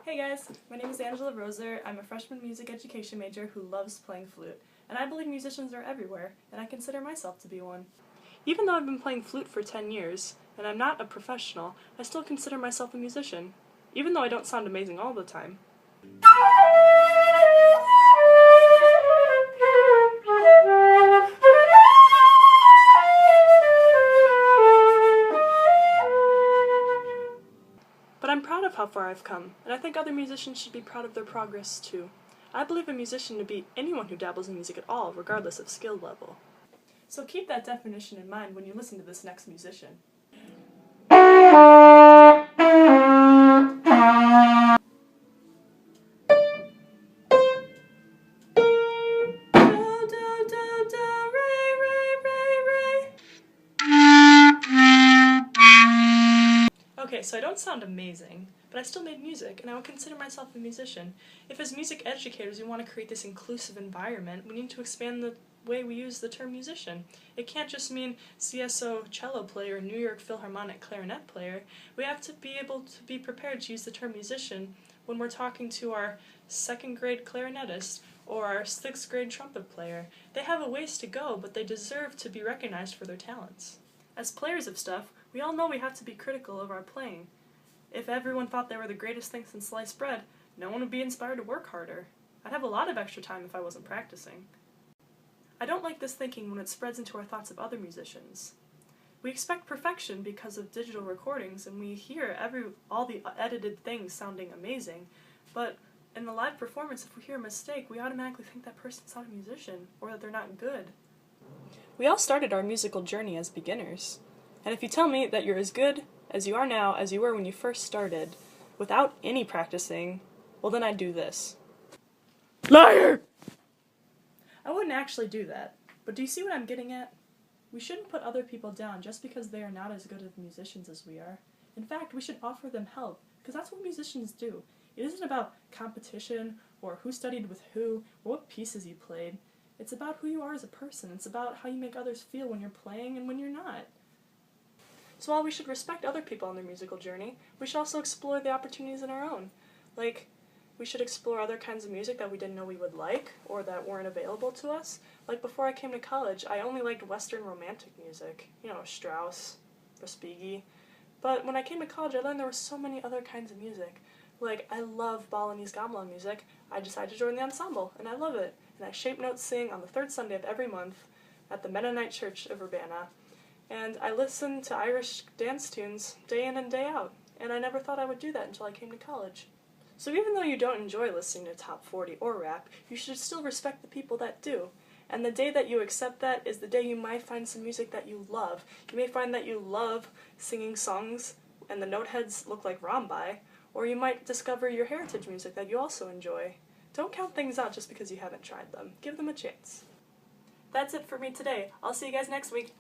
Hey guys, my name is Angela Roeser. I'm a freshman music education major who loves playing flute, and I believe musicians are everywhere, and I consider myself to be one. Even though I've been playing flute for 10 years, and I'm not a professional, I still consider myself a musician, even though I don't sound amazing all the time. But I'm proud of how far I've come, and I think other musicians should be proud of their progress too. I believe a musician to be anyone who dabbles in music at all, regardless of skill level. So keep that definition in mind when you listen to this next musician. Okay, so I don't sound amazing, but I still made music, and I would consider myself a musician. If as music educators we want to create this inclusive environment, we need to expand the way we use the term musician. It can't just mean CSO cello player or New York Philharmonic clarinet player. We have to be able to be prepared to use the term musician when we're talking to our 2nd grade clarinetist or our 6th grade trumpet player. They have a ways to go, but they deserve to be recognized for their talents. As players of stuff, we all know we have to be critical of our playing. If everyone thought they were the greatest thing since sliced bread, no one would be inspired to work harder. I'd have a lot of extra time if I wasn't practicing. I don't like this thinking when it spreads into our thoughts of other musicians. We expect perfection because of digital recordings, and we hear all the edited things sounding amazing, but in the live performance, if we hear a mistake, we automatically think that person's not a musician, or that they're not good. We all started our musical journey as beginners. And if you tell me that you're as good as you are now as you were when you first started, without any practicing, well then I'd do this. Liar! I wouldn't actually do that, but do you see what I'm getting at? We shouldn't put other people down just because they are not as good of musicians as we are. In fact, we should offer them help, because that's what musicians do. It isn't about competition, or who studied with who, or what pieces you played. It's about who you are as a person. It's about how you make others feel when you're playing and when you're not. So while we should respect other people on their musical journey, we should also explore the opportunities in our own. Like, we should explore other kinds of music that we didn't know we would like, or that weren't available to us. Like, before I came to college, I only liked Western romantic music. You know, Strauss, Respighi. But when I came to college, I learned there were so many other kinds of music. Like, I love Balinese gamelan music. I decided to join the ensemble, and I love it. And I shape note sing on the 3rd Sunday of every month at the Mennonite Church of Urbana. And I listen to Irish dance tunes day in and day out, and I never thought I would do that until I came to college. So even though you don't enjoy listening to top 40 or rap, you should still respect the people that do. And the day that you accept that is the day you might find some music that you love. You may find that you love singing songs and the note heads look like Rambai, or you might discover your heritage music that you also enjoy. Don't count things out just because you haven't tried them. Give them a chance. That's it for me today. I'll see you guys next week.